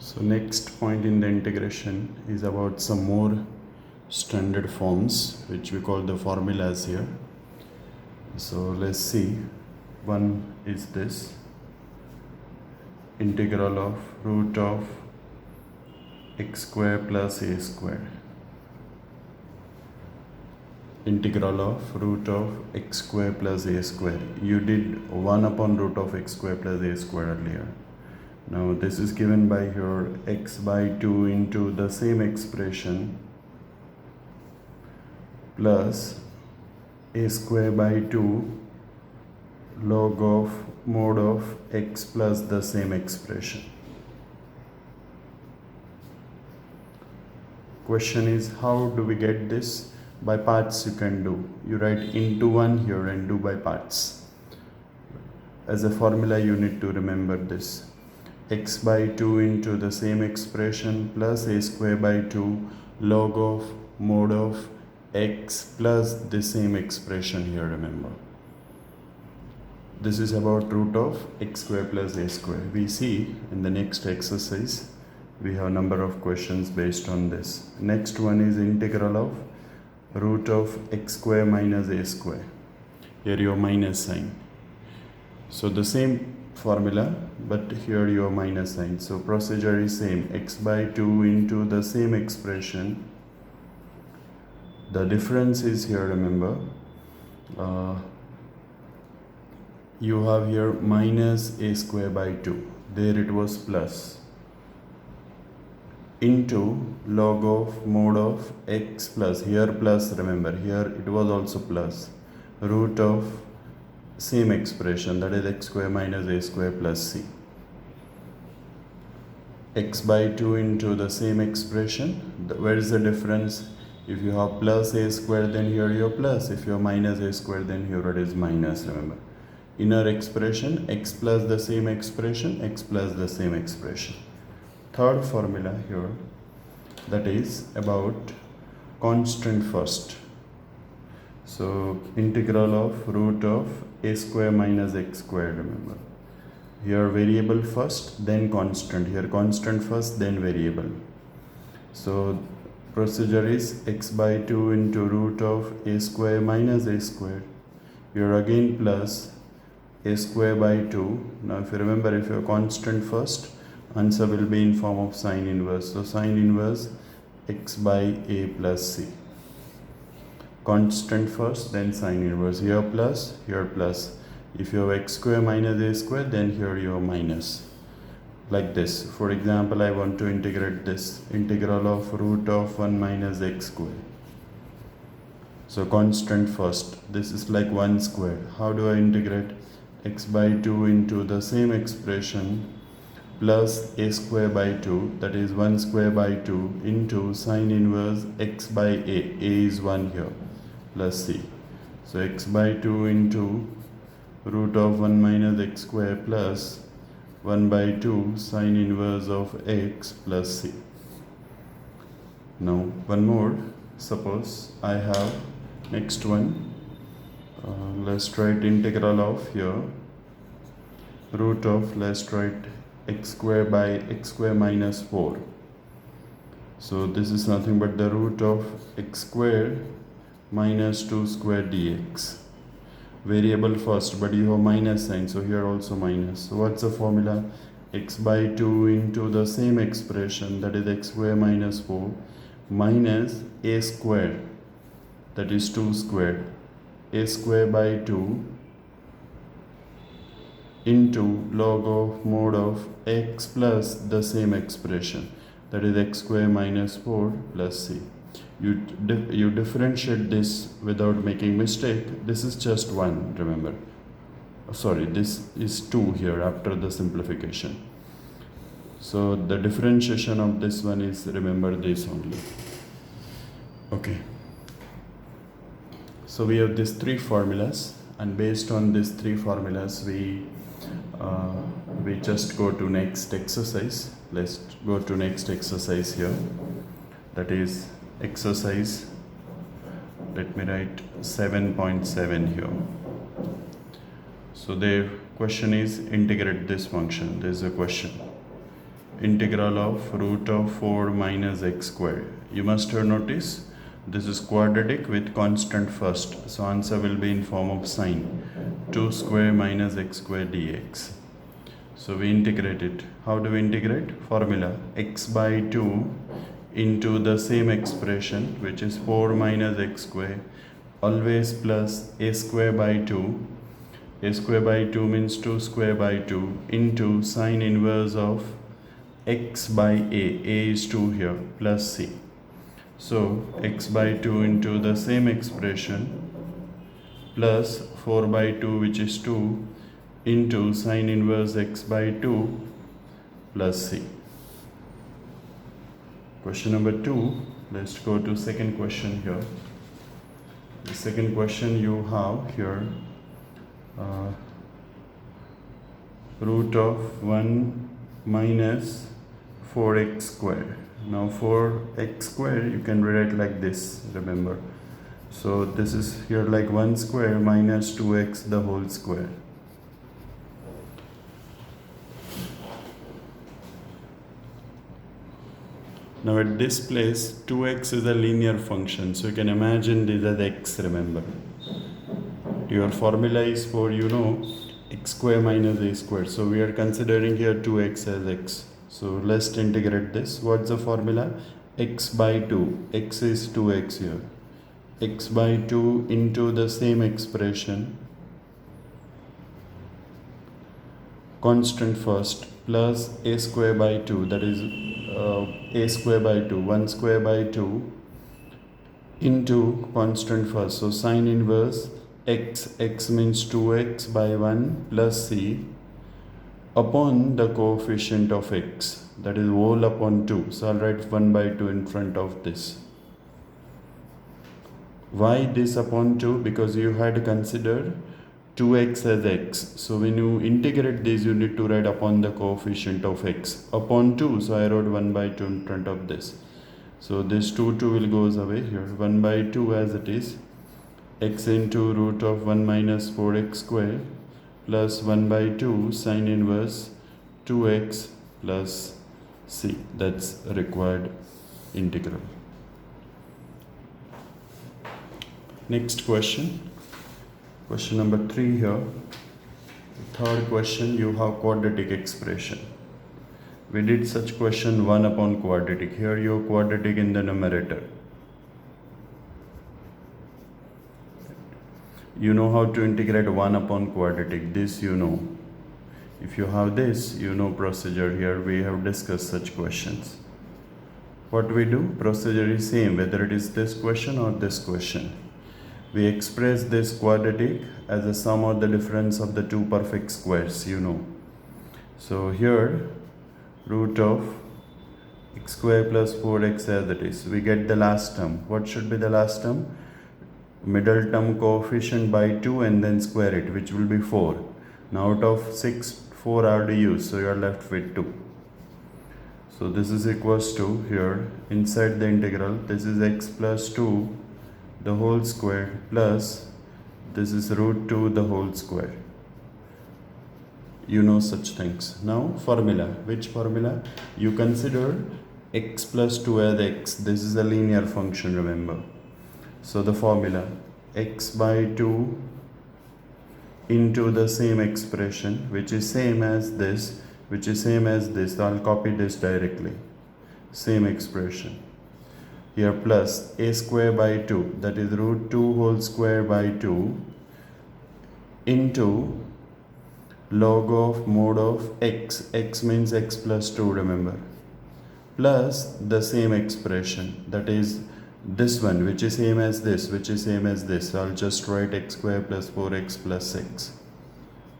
So next point in the integration is about some more standard forms which we call the formulas here. So let's see. One is this integral of root of x square plus a square. Integral of root of x square plus a square. You did 1 upon root of x square plus a square earlier. Now this is given by your x by 2 into the same expression plus a square by 2 log of mod of x plus the same expression. Question is, how do we get this? By parts you can do. You write into 1 here and do by parts. As a formula you need to remember this. X by 2 into the same expression plus a square by 2 log of mod of x plus the same expression here, remember. This is about root of x square plus a square. We see in the next exercise we have a number of questions based on this. Next one is integral of root of x square minus a square. Here your minus sign. So the same formula, but here your minus sign. So procedure is same. X by 2 into the same expression. The difference is here, remember. You have here minus a square by 2. There it was plus. Into log of mod of x plus. Here plus, remember. Here it was also plus. Root of same expression, that is x square minus a square plus c. X by 2 into the same expression. Where is the difference? If you have plus a square, then here you have plus. If you have minus a square, then here it is minus, remember. Inner expression, x plus the same expression, x plus the same expression. Third formula here, that is about constant first. So integral of root of a square minus x squared, remember. Here variable first, then constant. Here constant first, then variable. So procedure is x by 2 into root of a square minus a squared. Here again plus a square by 2. Now if you remember, if you have constant first, answer will be in form of sine inverse. So sine inverse x by a plus c. Constant first, then sine inverse. Here plus, here plus. If you have x square minus a square, then here you have minus. Like this. For example, I want to integrate this. Integral of root of 1 minus x square. So constant first. This is like 1 square. How do I integrate? X by 2 into the same expression plus a square by 2, that is 1 square by 2 into sine inverse x by a. A is 1 here. Plus c. So x by 2 into root of 1 minus x square plus 1 by 2 sine inverse of x plus c. Now one more. Suppose I have next one. Let's write integral of here root of, let's write x square by x square minus 4. So this is nothing but the root of x square minus 2 square dx. Variable first, but you have minus sign, so here also minus. So what's the formula? X by 2 into the same expression, that is x square minus 4 minus a square, that is 2 squared. A square by 2 into log of mod of x plus the same expression, that is x square minus 4 plus c. You differentiate this without making mistake. This is just 1, remember. Sorry, this is 2 here after the simplification. So the differentiation of this one is, remember, this only. Okay. So we have these 3 formulas, and based on these 3 formulas we just go to next exercise. Let's go to next exercise here. That is exercise, let me write 7.7 here. So the question is integrate this function. There is a question. integral of root of 4 minus x square. You must have noticed this is quadratic with constant first. So answer will be in form of sine 2 square minus x square dx. So we integrate it. How do we integrate? Formula x by 2 into the same expression, which is 4 minus x square, always plus a square by 2. A square by 2 means 2 square by 2 into sine inverse of x by a. A is 2 here, plus c. So x by 2 into the same expression plus 4 by 2, which is 2, into sine inverse x by 2 plus c. Question number 2. Let's go to second question here. The second question you have here root of 1 minus 4x square. Now 4x square you can write like this, remember. So this is here like 1 square minus 2x the whole square. Now at this place 2x is a linear function, so you can imagine this as x, remember. Your formula is for x square minus a square. So we are considering here 2x as x. So let's integrate this. What's the formula? X by 2. X is 2x here. X by 2 into the same expression, constant first, plus a square by 2, that is a square by 2, 1 square by 2 into constant first. So sine inverse x, x means 2x by 1 plus c upon the coefficient of x, that is whole upon 2. So I'll write 1 by 2 in front of this. Why this upon 2? Because you had to consider 2x as x. So when you integrate this, you need to write upon the coefficient of x upon 2. So I wrote 1 by 2 in front of this. So this 2 will goes away here. 1 by 2 as it is. X into root of 1 minus 4x square plus 1 by 2 sine inverse 2x plus c. That's required integral. Next question. Question number 3 here. Third question, you have quadratic expression. We did such question 1 upon quadratic. Here you have quadratic in the numerator. You know how to integrate 1 upon quadratic. This you know. If you have this, you know procedure. Here we have discussed such questions. What we do? Procedure is same whether it is this question or this question. We express this quadratic as a sum of the difference of the two perfect squares, So here, root of x square plus 4x as it is. We get the last term. What should be the last term? Middle term coefficient by 2 and then square it, which will be 4. Now out of 6, 4 are to use, so you are left with 2. So this is equals to, here, inside the integral, this is x plus 2 the whole square plus this is root 2 the whole square. You know such things. Now formula. Which formula? You consider x plus 2 as x. This is a linear function, remember. So the formula x by 2 into the same expression, which is same as this, I'll copy this directly. Same expression. Here plus a square by 2, that is root 2 whole square by 2 into log of mod of x. X means x plus 2, remember. Plus the same expression, that is this one, which is same as this, So I'll just write x square plus 4x plus 6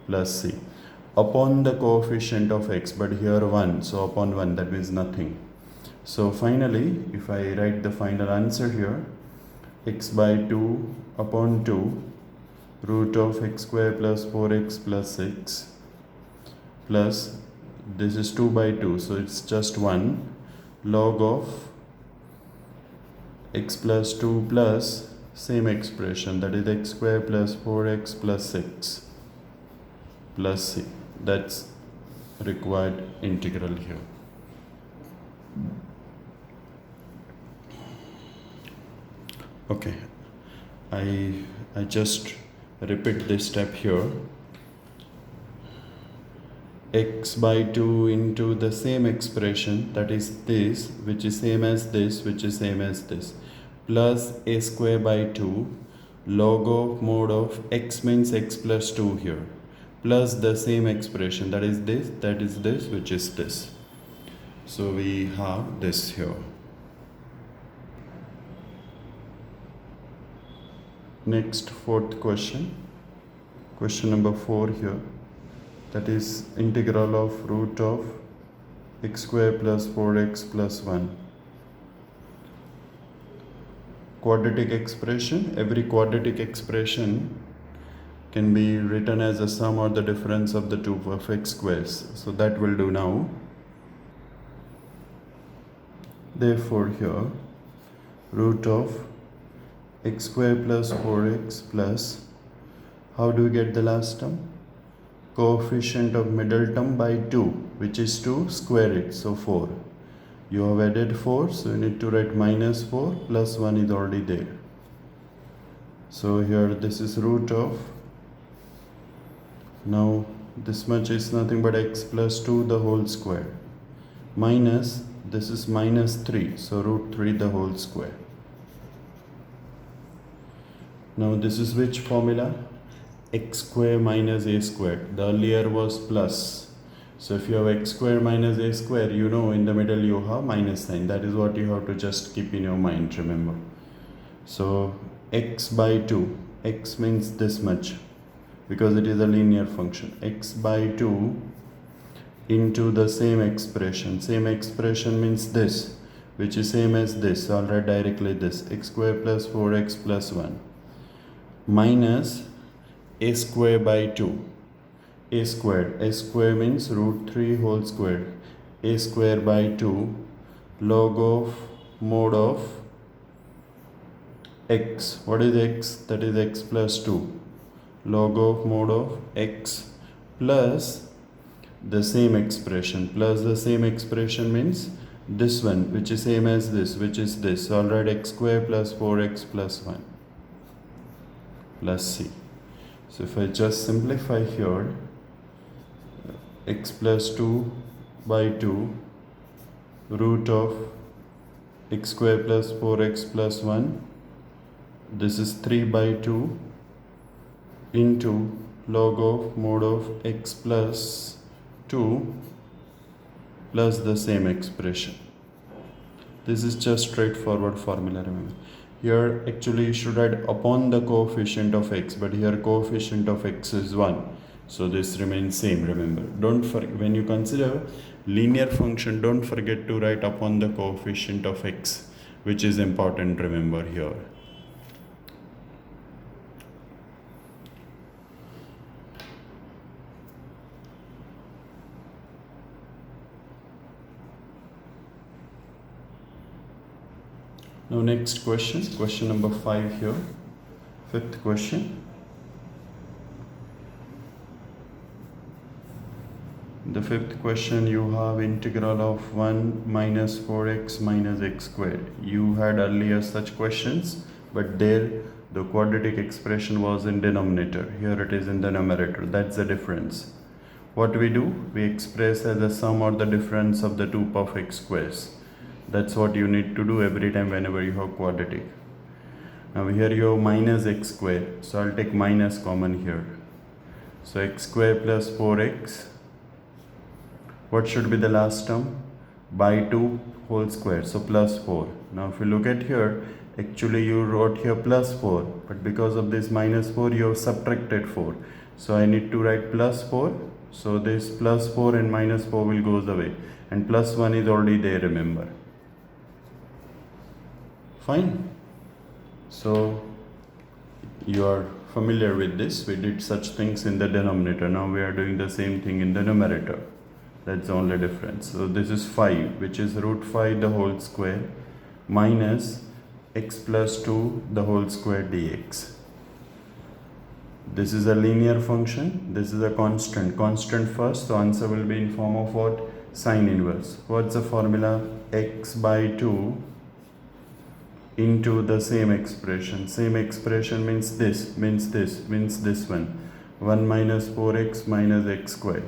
plus c upon the coefficient of x, but here 1, so upon 1, that means nothing. So finally, if I write the final answer here, x by 2 upon 2 root of x square plus 4x plus 6 plus this is 2 by 2, so it's just 1 log of x plus 2 plus same expression, that is x square plus 4x plus 6 plus c. That's required integral here. Okay, I just repeat this step here. X by 2 into the same expression, that is this, which is same as this, which is same as this, plus a square by 2 log of mod of x means x plus 2 here, plus the same expression, that is this, that is this, which is this. So we have this here. Next, fourth question, question number 4 here, that is integral of root of x square plus 4x plus 1. Quadratic expression. Every quadratic expression can be written as a sum or the difference of the two of x squares. So that will do now. Therefore here, root of x square plus 4x plus, how do we get the last term? Coefficient of middle term by 2, which is to square it, so 4. You have added 4, so you need to write minus 4 plus 1 is already there. So here this is root of, now this much is nothing but x plus 2 the whole square, minus this is minus 3, so root 3 the whole square. Now this is which formula? X square minus a square. The earlier was plus. So if you have x square minus a square, you know in the middle you have minus sign. That is what you have to just keep in your mind, remember. So x by 2, x means this much because it is a linear function. X by 2 into the same expression. Same expression means this, which is same as this. So I'll write directly this, x square plus 4x plus 1 minus a square by 2. A square means root 3 whole squared. A square by 2 log of mod of x. What is x? That is x plus 2. Log of mod of x plus the same expression. Plus the same expression means this one, which is same as this, which is this. So I'll write x square plus 4x plus 1 plus c. So if I just simplify here, x plus 2 by 2 root of x square plus 4x plus 1, this is 3 by 2 into log of mod of x plus 2 plus the same expression. This is just straightforward formula, remember. Here actually you should write upon the coefficient of x, but here coefficient of x is 1. So this remains same, remember. Don't forget, when you consider linear function, don't forget to write upon the coefficient of x, which is important, remember here. Now next question, question number 5 here, fifth question. The fifth question, you have integral of 1 minus 4x minus x squared. You had earlier such questions, but there the quadratic expression was in denominator. Here it is in the numerator. That's the difference. What we do? We express as a sum or the difference of the two perfect squares. That's what you need to do every time whenever you have quadratic. Now here you have minus x square. So I'll take minus common here. So x square plus 4x. What should be the last term? By 2 whole square. So plus 4. Now if you look at here, actually you wrote here plus 4. But because of this minus 4, you have subtracted 4. So I need to write plus 4. So this plus 4 and minus 4 will goes away. And plus 1 is already there, remember. Fine. So you are familiar with this. We did such things in the denominator. Now we are doing the same thing in the numerator. That's the only difference. So this is 5, which is root 5 the whole square minus x plus 2 the whole square dx. This is a linear function. This is a constant. Constant first. So answer will be in form of what? Sine inverse. What's the formula? X by 2 into the same expression. Same expression means this, means this, means this one. 1 minus 4x minus x square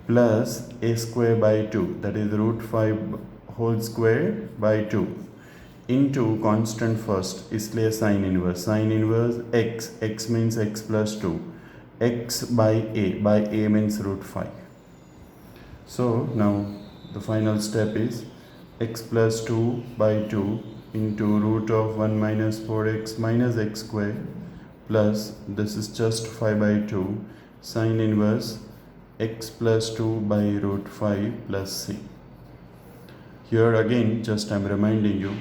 plus a square by 2, that is root 5 whole square by 2 into constant first, इसलिए sin inverse x means x plus 2, x by a means root 5. So now the final step is x plus 2 by 2 into root of 1 minus 4x minus x square plus, this is just 5 by 2, sin inverse x plus 2 by root 5 plus c. Here again, just I'm reminding you,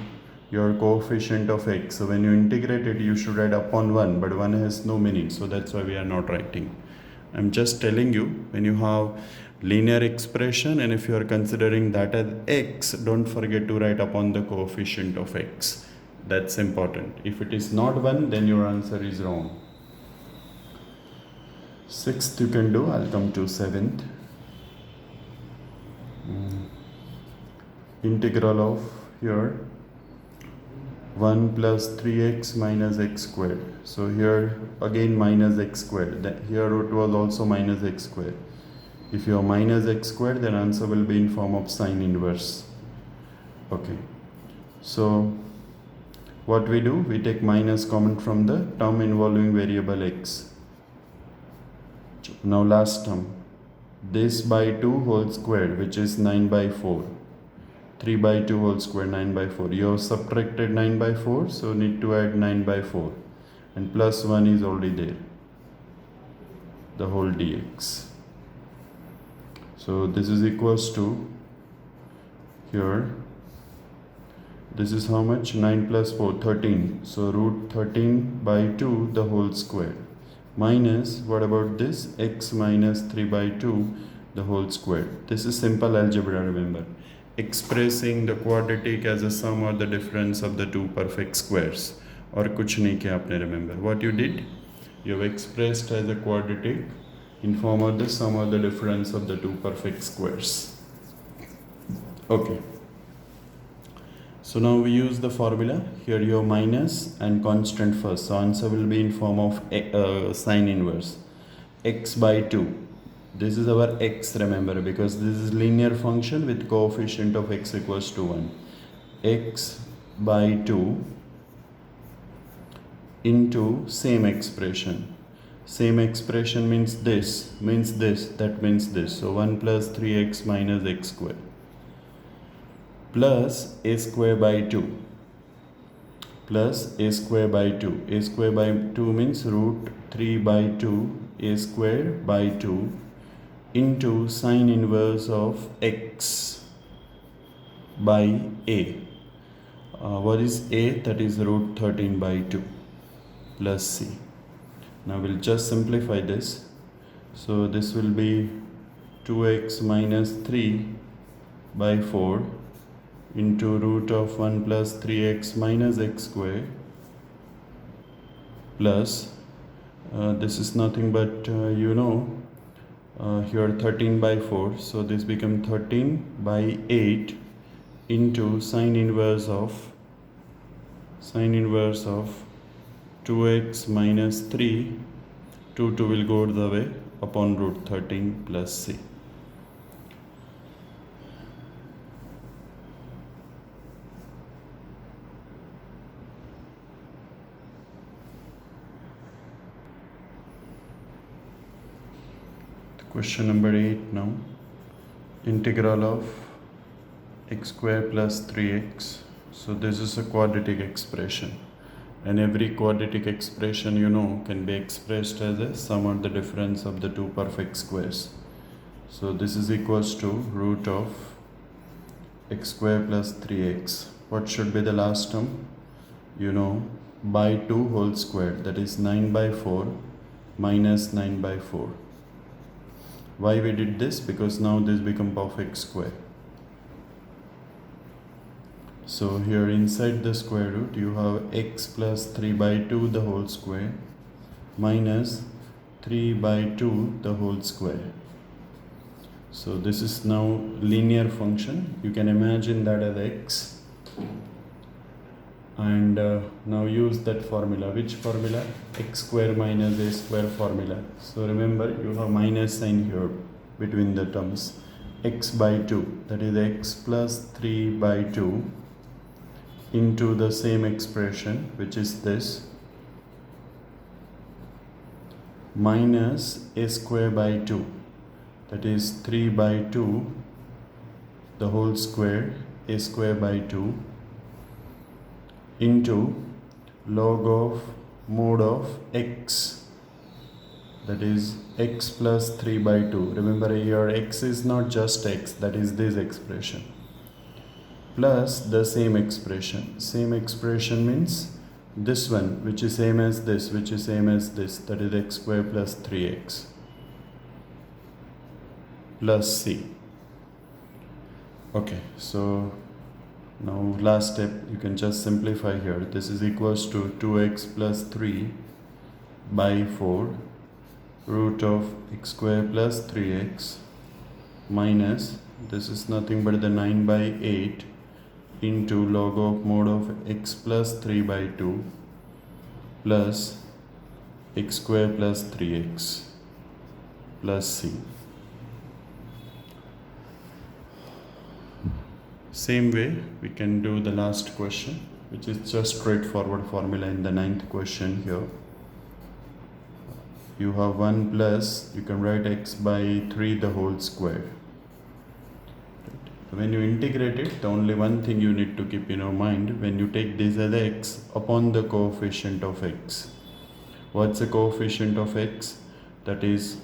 your coefficient of x. So when you integrate it, you should write upon 1, but 1 has no meaning. So that's why we are not writing. I'm just telling you, when you have linear expression and if you are considering that as x, don't forget to write upon the coefficient of x. That's important. If it is not 1, then your answer is wrong. 6th you can do. I'll come to 7th. Integral of here 1 plus 3x minus x squared. So here again minus x squared. That here it was also minus x squared. If you have minus x squared, then answer will be in form of sine inverse. Okay. So what we do? We take minus common from the term involving variable x. Now last term. This by 2 whole squared, which is 9 by 4. 3 by 2 whole square, 9 by 4. You have subtracted 9 by 4, so need to add 9 by 4. And plus 1 is already there. The whole dx. So this is equals to, here, this is how much? 9 plus 4, 13. So root 13 by 2 the whole square. Minus, what about this? X minus 3 by 2 the whole square. This is simple algebra, remember. Expressing the quadratic as a sum or the difference of the two perfect squares. और कुछ नहीं किया आपने, remember. What you did? You have expressed as a quadratic in form of the sum or the difference of the two perfect squares. Okay. So now we use the formula. Here you have minus and constant first. So answer will be in form of sine inverse. X by 2. This is our x, remember, because this is linear function with coefficient of x equals to 1. X by 2 into same expression. Same expression means this, that means this. So 1 plus 3x minus x square plus a square by 2 plus a square by 2. A square by 2 means root 3 by 2 a square by 2 into sine inverse of x by a. What is a? That is root 13 by 2 plus c. Now we'll just simplify this. So this will be 2x minus 3 by 4 into root of 1 plus 3x minus x square plus this is nothing but here 13 by 4, so this become 13 by 8 into sine inverse of 2x minus 3, 2 will go the way upon root 13 plus c. Question number 8 now. Integral of x square plus 3x. So this is a quadratic expression. And every quadratic expression can be expressed as a sum or the difference of the two perfect squares. So this is equals to root of x square plus 3x. What should be the last term? By 2 whole square, that is 9 by 4 minus 9 by 4. Why we did this? Because now this become perfect square. So here inside the square root you have x plus 3 by 2 the whole square minus 3 by 2 the whole square. So this is now linear function. You can imagine that as x. and now use that formula. Which formula? X square minus a square formula. So remember, you have minus sign here between the terms. X by 2, that is x plus 3 by 2 into the same expression, which is this, minus a square by 2, that is 3 by 2 the whole square, a square by 2, into log of mod of x, that is x plus 3 by 2. Remember here x is not just x, that is this expression, plus the same expression. Same expression means this one, which is same as this, which is same as this, that is x square plus 3x plus c. Okay, so now last step, you can just simplify here. This is equals to 2x plus 3 by 4 root of x square plus 3x minus, this is nothing but the 9 by 8 into log of mod of x plus 3 by 2 plus x square plus 3x plus c. Same way we can do the last question, which is just straightforward formula in the 9th question here. You have 1 plus, you can write x by 3 the whole square. When you integrate it, the only one thing you need to keep in your mind, when you take this as x upon the coefficient of x. What's the coefficient of x? That is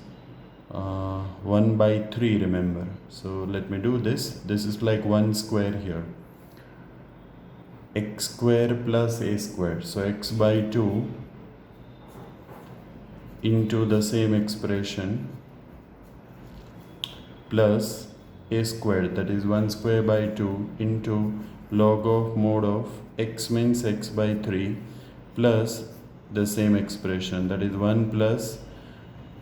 1 by 3, remember. So let me do this. This is like 1 square here. X square plus a square. So x by 2 into the same expression plus a square, that is 1 square by 2 into log of mod of x means x by 3 plus the same expression, that is 1 plus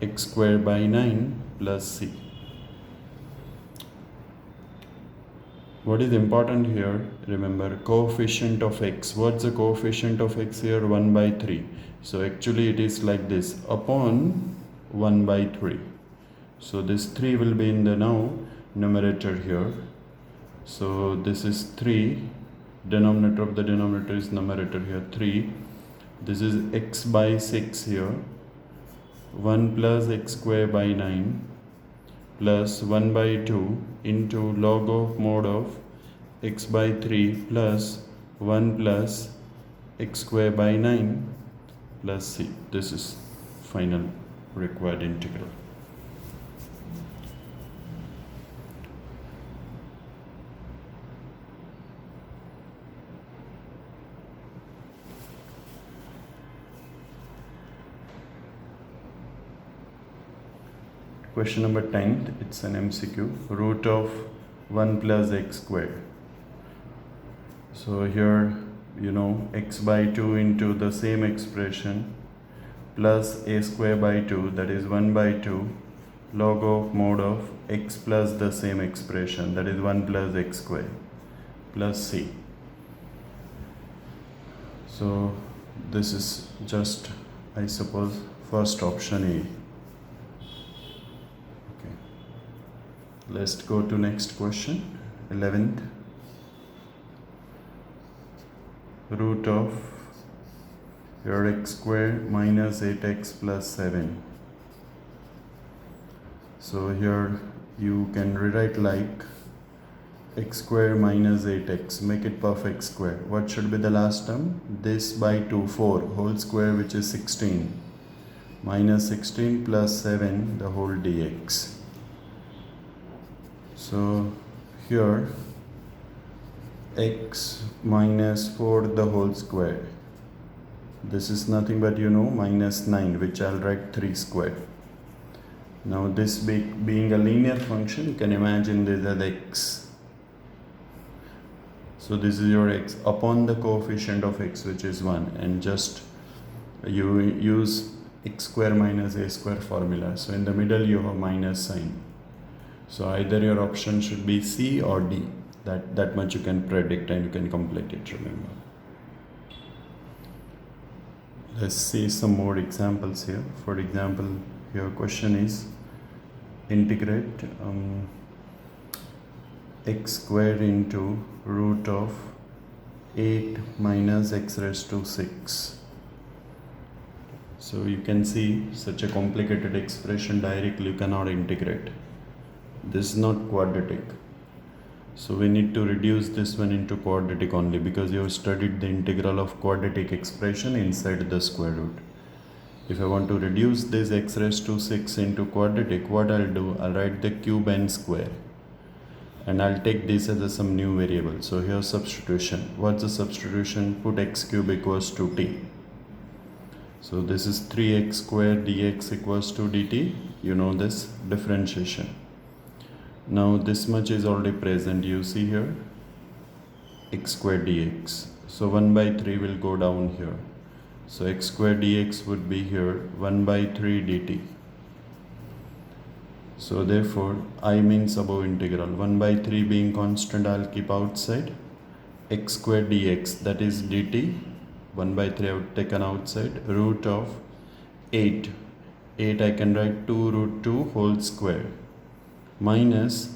x square by 9 plus c. What is important here, remember, coefficient of x. What's the coefficient of x here? 1 by 3. So actually it is like this, upon 1 by 3. So this 3 will be in the now numerator here. So this is 3, denominator of the denominator is numerator here, 3. This is x by 6 here. 1 plus x square by 9 plus 1 by 2 into log of mod of x by 3 plus 1 plus x square by 9 plus c. This is final required integral. Question number 10, it's an MCQ, root of 1 plus x squared. So here, you know, x by 2 into the same expression plus a square by 2, that is 1 by 2 log of mod of x plus the same expression, that is 1 plus x square plus c. So this is just, I suppose, first option A. Let's go to next question, 11th. Root of your x square minus 8x plus 7. So here you can rewrite like x square minus 8x, make it perfect square. What should be the last term? This by 2, 4, whole square, which is 16, minus 16 plus 7 the whole dx. So here x minus 4 the whole square, this is nothing but, you know, minus 9, which I'll write 3 square. Now this being a linear function, you can imagine this as x. So this is your x upon the coefficient of x, which is 1, and just you use x square minus a square formula. So in the middle you have minus sign. So either your option should be C or D. That much you can predict and you can complete it, remember. Let's see some more examples here. For example, your question is integrate x square into root of 8 minus x raised to 6. So you can see such a complicated expression directly you cannot integrate. This is not quadratic. So we need to reduce this one into quadratic only, because you have studied the integral of quadratic expression inside the square root. If I want to reduce this x raised to 6 into quadratic, what I'll do, I'll write the cube n square. And I'll take this as some new variable. So here's substitution. What's the substitution? Put x cube equals to t. So this is 3x square dx equals to dt. You know this differentiation. Now this much is already present. You see here x square dx. So 1 by 3 will go down here. So x square dx would be here 1 by 3 dt. So therefore I means above integral. 1 by 3 being constant, I'll keep outside. X square dx, that is dt. 1 by 3 I have taken outside. Root of 8. 8 I can write 2 root 2 whole square. Minus,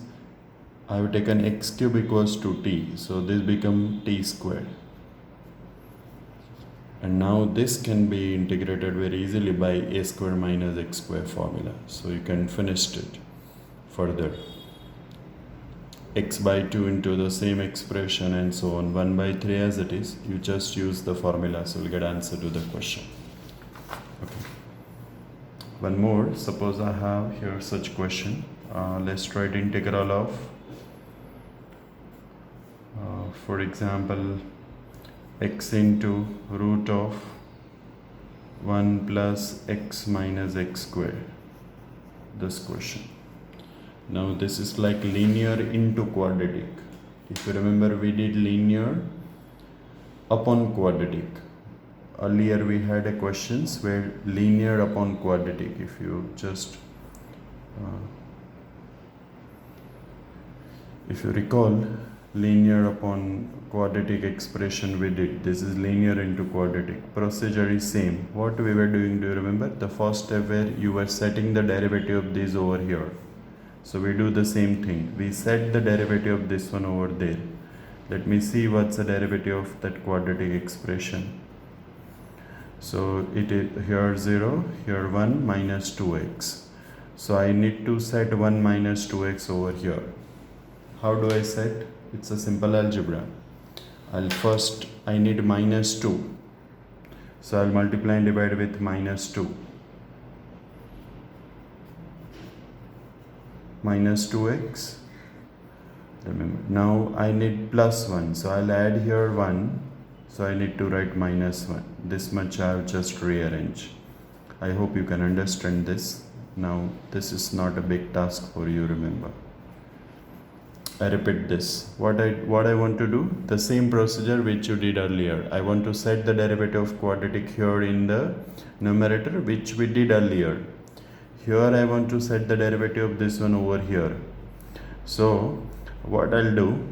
I have taken x cube equals to t. So this become t square. And now this can be integrated very easily by a square minus x square formula. So you can finish it further. X by 2 into the same expression and so on. 1 by 3 as it is. You just use the formula. So you'll get answer to the question. Okay. One more. Suppose I have here such question. Let's write integral of, for example, x into root of 1 plus x minus x square. This question. Now this is like linear into quadratic. If you remember, we did linear upon quadratic. Earlier we had a questions where linear upon quadratic. If you just if you recall, linear upon quadratic expression we did. This is linear into quadratic. Procedure is same. What we were doing, do you remember? The first step where you were setting the derivative of this over here. So we do the same thing. We set the derivative of this one over there. Let me see what's the derivative of that quadratic expression. So it is here 0, here 1 minus 2x. So I need to set 1 minus 2x over here. How do I set? It's a simple algebra. I need minus 2. So I'll multiply and divide with minus 2. Minus 2x. Remember, now I need plus 1. So I'll add here 1. So I need to write minus 1. This much I have just rearranged. I hope you can understand this. Now this is not a big task for you, remember. I repeat this. What I want to do, the same procedure which you did earlier. I want to set the derivative of quadratic here in the numerator, which we did earlier. Here I want to set the derivative of this one over here. So what I'll do,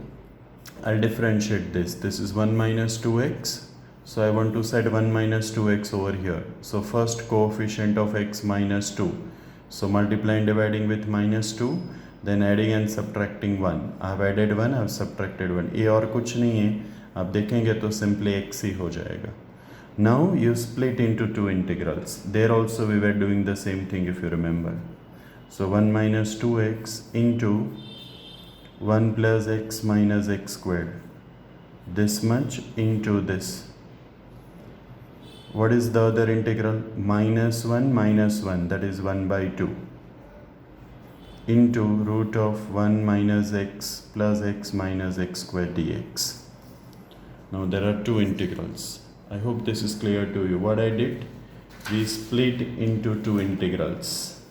I'll differentiate this. This is 1 minus 2x. So I want to set 1 minus 2x over here. So first coefficient of x minus 2. So multiply and dividing with minus 2. Then adding and subtracting 1. I have added 1, I have subtracted 1. ये और कुछ नहीं है. आप देखेंगे तो simply x ही हो जाएगा. Now you split into two integrals. There also we were doing the same thing if you remember. So 1 minus 2x into 1 plus x minus x squared. This much into this. What is the other integral? Minus 1, that is 1 by 2. Into root of 1 minus x plus x minus x squared dx. Now there are two integrals. I hope this is clear to you. What I did, we split into two integrals.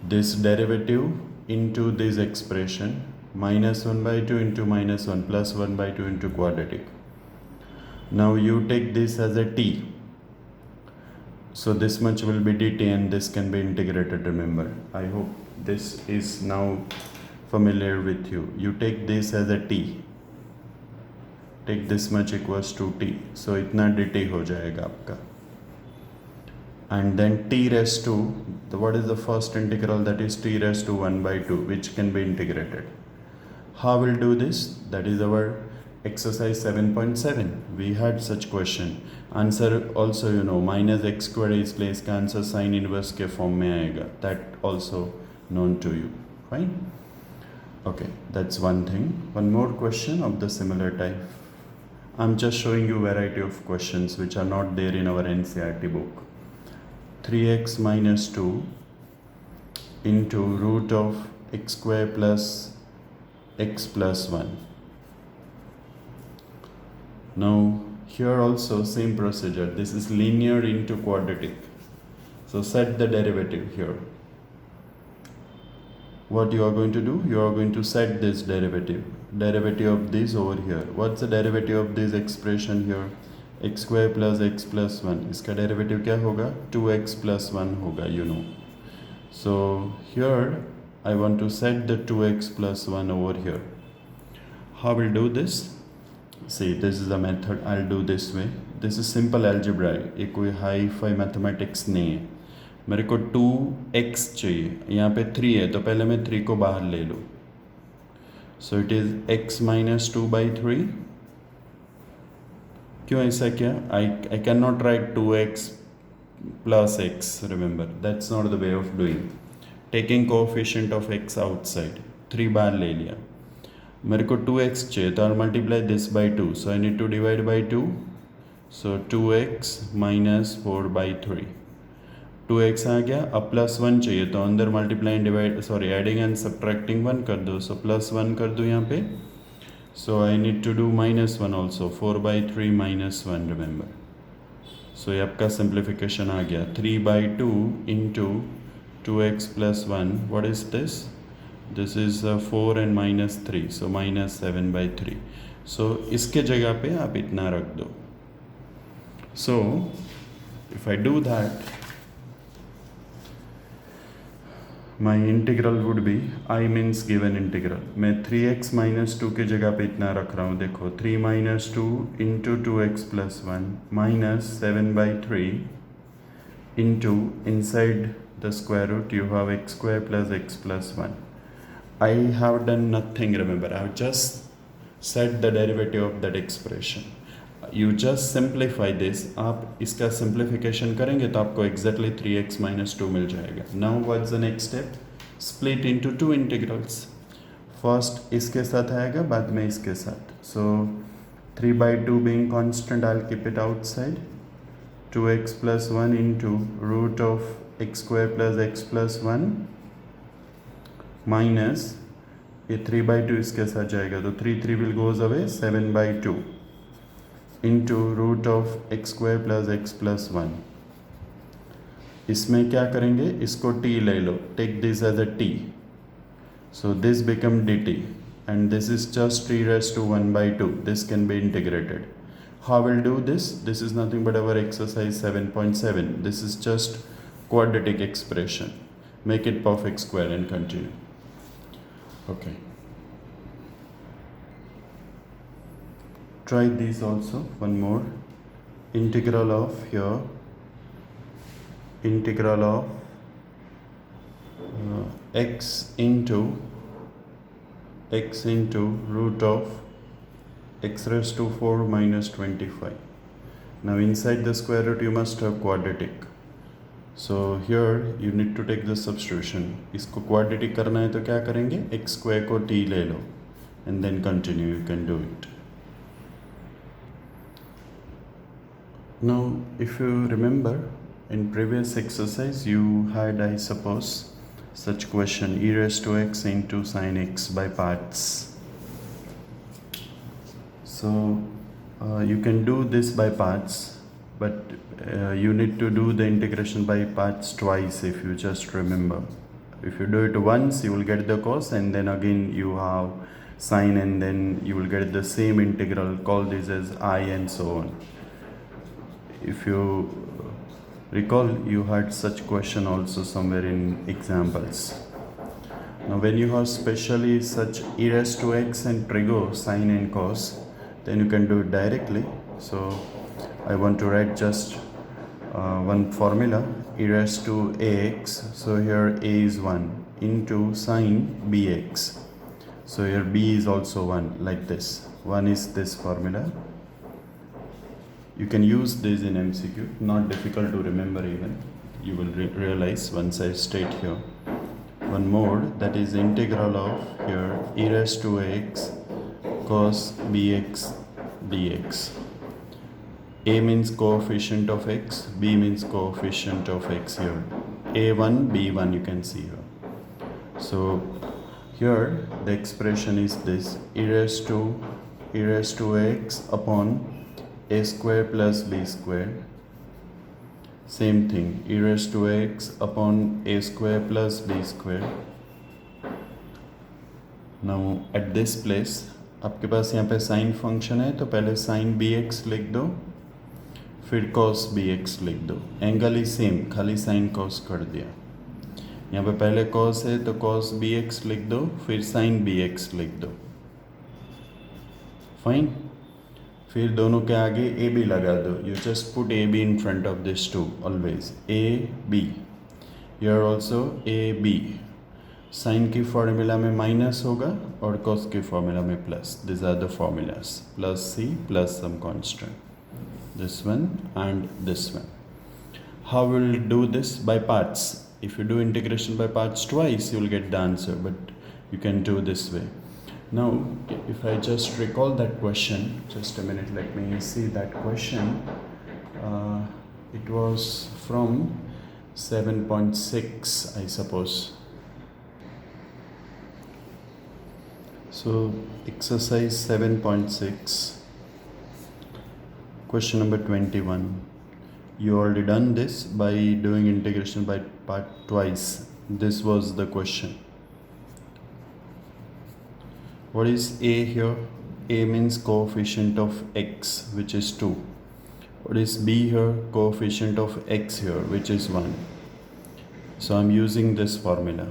This derivative into this expression, minus 1 by 2 into minus 1 plus 1 by 2 into quadratic. Now you take this as a t. So this much will be dt and this can be integrated, remember. I hope this is now familiar with you. You take this as a t. Take this much equals to t. So इतना dt हो जाएगा आपका. and then t raised to what is the first integral, that is t raised to 1 by 2, which can be integrated. How we'll do this? That is our exercise 7.7. We had such question. Answer also minus x square is place का answer sin inverse के form में आएगा. That also known to you. Fine. Okay, that's one thing. One more question of the similar type. I'm just showing you variety of questions which are not there in our NCERT book. 3x minus 2 into root of x square plus x plus 1. Now here also same procedure. This is linear into quadratic. So set the derivative here. What you are going to do? You are going to set this derivative of this over here. What's the derivative of this expression here? X square plus x plus 1. इसका derivative क्या होगा? 2x plus 1 होगा, So here I want to set the 2x plus 1 over here. How will do this? See, this is the method. I'll do this way. This is simple algebra. ये कोई hi-fi mathematics नहीं है. मेरे को 2x चाहिए. यहाँ पे 3 है तो पहले मैं 3 को बाहर ले लूँ. So it is x minus 2 by 3. क्यों ऐसा किया? I cannot write 2x plus x. Remember, that's not the way of doing. Taking coefficient of x outside. 3 बार ले लिया. मेरे को 2x चाहिए तो I'll multiply this by 2. So I need to divide by 2. So 2x minus 4 by 3. 2x आ गया. अब plus 1 चाहिए तो अंदर multiply divide adding and subtracting 1 कर दो. सो प्लस 1 कर दो यहाँ पे. So I need to do minus 1 also. 4 by 3 minus 1 remember. So ये आपका सिंप्लीफिकेशन आ गया. 3 by 2 into 2x plus 1. What is this? This is 4 and minus 3. So minus 7 by 3. So इसके जगह पे आप इतना रख दो. So if I do that, my integral would be, I means given integral. मैं 3x minus 2 के जगह पे इतना रख रहा हूँ. देखो 3 minus 2 into 2x plus 1 minus 7 by 3 into inside the square root you have x square plus x plus 1. I have done nothing, remember. I have just set the derivative of that expression. You just simplify this. आप इसका simplification करेंगे तो आपको exactly 3x minus 2 मिल जाएगा. Now what's the next step? Split into two integrals. First इसके साथ आएगा, बाद में इसके साथ. So 3 by 2 being constant, I'll keep it outside. 2x plus 1 into root of x square plus x plus 1 minus ये 3 by 2 इसके साथ जाएगा तो 3 will goes away. 7 by 2 into root of x square plus x plus 1. इसमें क्या करेंगे? इसको t ले लो. Take this as a t. So this become dt and this is just t raised to 1 by 2. This can be integrated. How will do this? This is nothing but our exercise 7.7. This is just quadratic expression. Make it perfect square and continue. Okay. Try these also. One more. Integral of here. Integral of x into root of x raised to 4 minus 25. Now inside the square root you must have quadratic. So here you need to take the substitution. इसको quadratic करना है तो क्या करेंगे? x square को t ले लो and then continue. You can do it. Now if you remember in previous exercise you had, I suppose, such question, e raised to x into sin x by parts. So you can do this by parts, but you need to do the integration by parts twice. If you just remember, if you do it once you will get the cos and then again you have sin and then you will get the same integral. Call this as I and so on. If you recall, you had such question also somewhere in examples. Now when you have specially such e raised to x and trigo, sine and cos, then you can do it directly. So I want to write just one formula, e raised to ax, so here a is 1 into sine bx, so here b is also 1, like this. 1 is this formula. You can use this in MCQ, not difficult to remember even. You will realize once I state here. One more, that is integral of here e raised to ax cos bx dx. A means coefficient of x, b means coefficient of x here. A1, b1 you can see here. So here the expression is this, e raised to x upon a square plus b square. Same thing, e raised to x upon a square plus b square. Now at this place आपके पास यहाँ पे sine function है, तो पहले sine B x लिख दो, फिर cos B x लिख दो. एंगल ही सेम, खाली साइन कॉस कर दिया. यहाँ पे पहले कॉस है तो कॉस बी एक्स लिख दो, फिर साइन बी एक्स लिख दो. फाइन. फिर दोनों के आगे ए बी लगा दो. You just put A B in front of this to always. A B, here also A B. Sine की फॉर्मूला में माइनस होगा और कॉस की फॉर्मूला में plus. This are the formulas, plus C plus some constant, this one and this one. How will you do this? By parts. If you do integration by parts twice, you will get the answer, but you can do this way. Now if I just recall that question, just a minute, let me see that question. It was from 7.6 I suppose. So exercise 7.6, question number 21. You already done this by doing integration by part twice. This was the question. What is a here? A means coefficient of x, which is 2. What is b here? Coefficient of x here, which is 1. So I'm using this formula.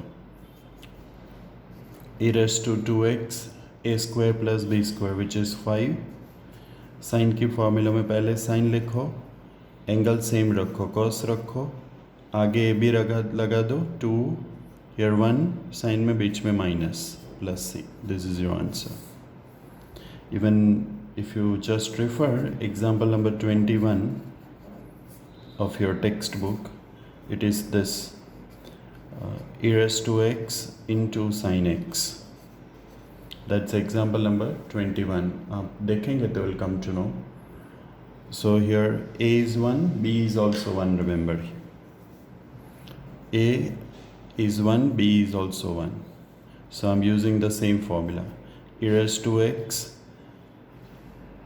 E raised to 2x a square plus b square, which is 5. Sign की formula में पहले sign लिखो, angle same रखो, cos रखो, आगे ए B लगा दो, 2 here 1, sign में बीच में minus, plus C. This is your answer. Even if you just refer example number 21 of your textbook, it is this, e raised to x into sin x. That's example number 21. आप देखेंगे तो will come to know. So here a is 1, b is also 1, remember. A is 1, b is also 1. So I'm using the same formula. E raised to x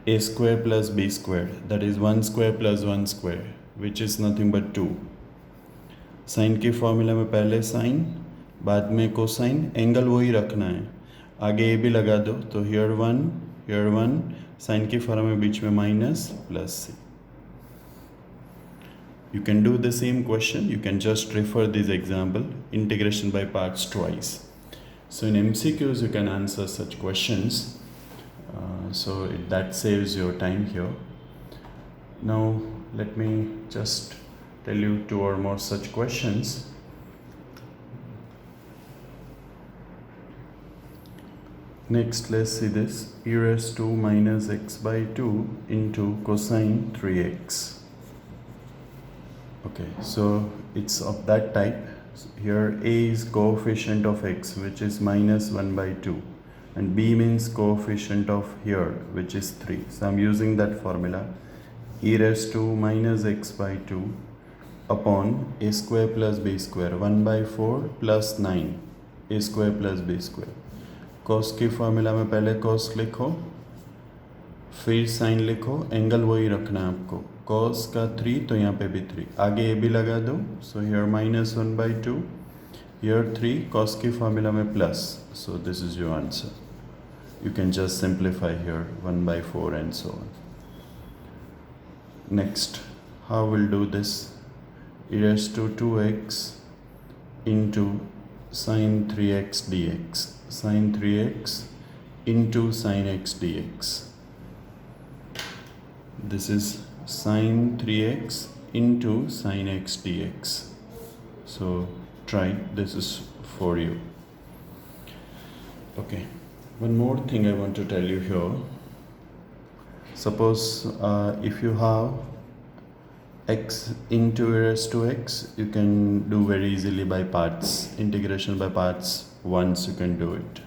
a square plus b square, that is 1 square plus 1 square, which is nothing but 2. Sign की formula में पहले sign, बाद में cosine, angle वही रखना है, आगे ए भी लगा दो, तो हियर 1, साइन की फॉर्म में बीच में minus, plus C. You can do the same question. You can just refer this example, integration by parts twice. So in MCQs you can answer such questions. That saves your time here. Now let me just tell you 2 or more such questions. Next, let's see this, e raised to minus x by 2 into cosine 3x. Okay, so it's of that type. Here a is coefficient of x, which is minus 1 by 2, and b means coefficient of here, which is 3. So I'm using that formula, e raised to minus x by 2 upon a square plus b square, 1 by 4 plus 9, a square plus b square. Cos की formula में पहले cos लिखो, फिर sign लिखो, angle वही रखना है आपको, कॉस का 3 तो यहाँ पे भी 3, आगे ए भी लगा दो, so here minus 1 by 2, here 3, cos की फॉर्मूला में plus. So this is your answer. You can just simplify here 1 by 4 and so on. Next, how will do this? e raised to 2x into sin 3x dx, sin 3x into sin x dx. This is sin 3x into sine x dx. So try, this is for you. Okay, one more thing I want to tell you here. Suppose if you have x into e raised to x, you can do very easily by parts. Integration by parts, once you can do it.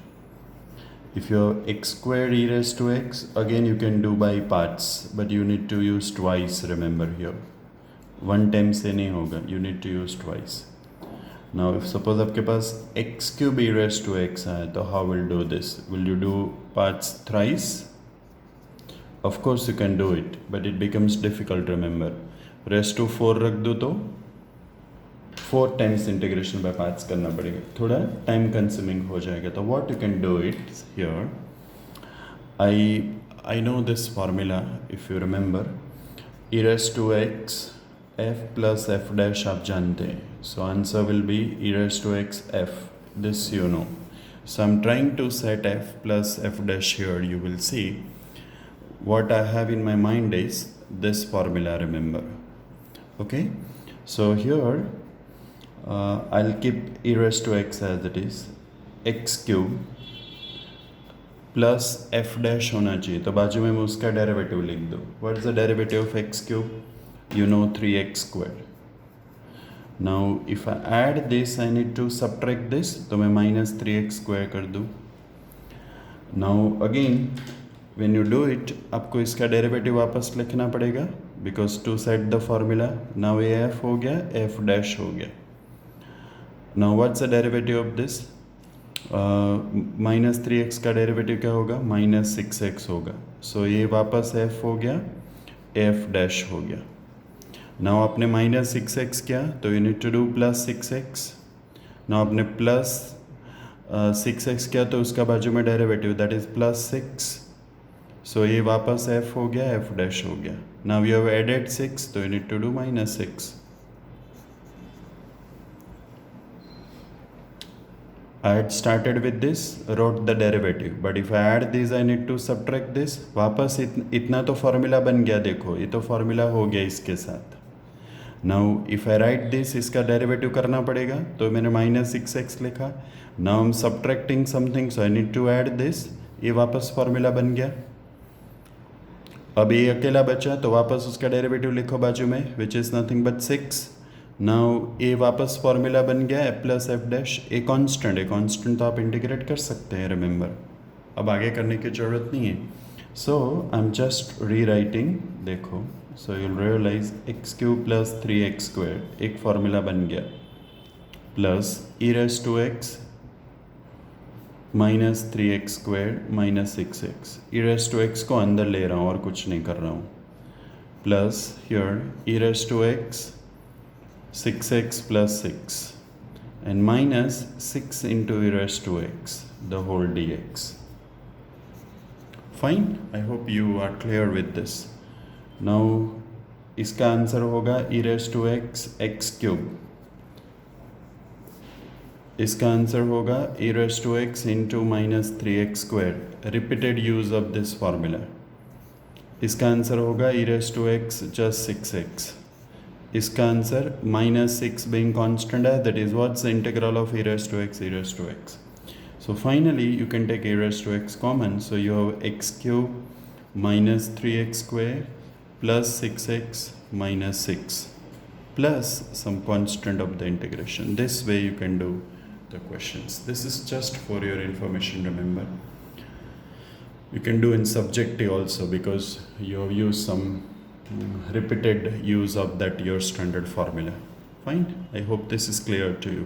If you have x squared e raised to x, again you can do by parts, but you need to use twice, remember here. One time से नहीं होगा, you need to use twice. Now if suppose आपके पास x cube e raised to x है, तो how will do this? Will you do parts thrice? Of course you can do it, but it becomes difficult, remember. Raised to 4 रख दो तो 4 times integration by parts करना पड़ेगा, थोड़ा time consuming हो जाएगा. तो what you can do it here, I know this formula, if you remember, e raised to x f plus f dash आप जानते हैं. So answer will be e raised to x f, this you know. So I'm trying to set f plus f dash here. You will see what I have in my mind is this formula, remember. Okay, so here I'll keep e raised to x as it is, x cube plus f dash होना चाहिए, तो बाजू में मैं उसका derivative लिख दूँ. What is the derivative of x cube? You know, 3x squared. Now if I add this, I need to subtract this, तो मैं minus 3x square कर दूँ. Now again when you do it, आपको इसका derivative वापस लिखना पड़ेगा, because to set the formula, now af हो गया, f dash हो गया. Now what's the derivative of this? Minus 3x का डेरिवेटिव क्या होगा? माइनस 6x होगा. सो ये वापस f हो गया, f डैश हो गया. नाउ आपने माइनस 6x किया तो you need to do plus 6x. Now आपने प्लस 6x किया तो उसका बाजू में derivative, that is plus 6. So ये वापस f हो गया, f डैश हो गया. नाउ यू हैव एडेड 6, तो you need to do minus 6. I had started with this, wrote the derivative, but if I add this, I need to subtract this. वापस इतना तो फॉर्मूला बन गया, देखो ये तो फॉर्मूला हो गया इसके साथ. Now if I write this, इसका डेरिवेटिव करना पड़ेगा, तो मैंने माइनस 6x लिखा. Now I'm subtracting something, so I need to add this. ये वापस फॉर्मूला बन गया. अब ये अकेला बचा, तो वापस उसका डेरिवेटिव लिखो बाजू में, which is nothing but 6. Now A वापस फॉर्मूला बन गया, A plus F dash. A constant तो आप इंटीग्रेट कर सकते हैं, रिमेंबर. अब आगे करने की ज़रूरत नहीं है. So I am just rewriting, देखो. So you'll realize x cube plus 3x square एक फॉर्मूला बन गया, plus e raise to x minus 3x square minus 6x. E raise to x को अंदर ले रहा हूँ और कुछ नहीं कर रहा हूँ, plus here e raise to x 6x plus 6 and minus 6 into e raised to x the whole dx. Fine, I hope you are clear with this. Now इसका आंसर होगा e raised to x x cube. इसका answer होगा e raised to x into minus 3x square. Repeated use of this formula. इसका answer होगा e raised to x just 6x. इसका answer minus 6 being constant है, that is what's the integral of e raised to x, e raised to x. So finally you can take e raised to x common, so you have x cube minus 3x square plus 6x minus 6 plus some constant of the integration. This way you can do the questions. This is just for your information, remember. You can do in subjective also, because you have used some repeated use of that your standard formula. Fine, I hope this is clear to you.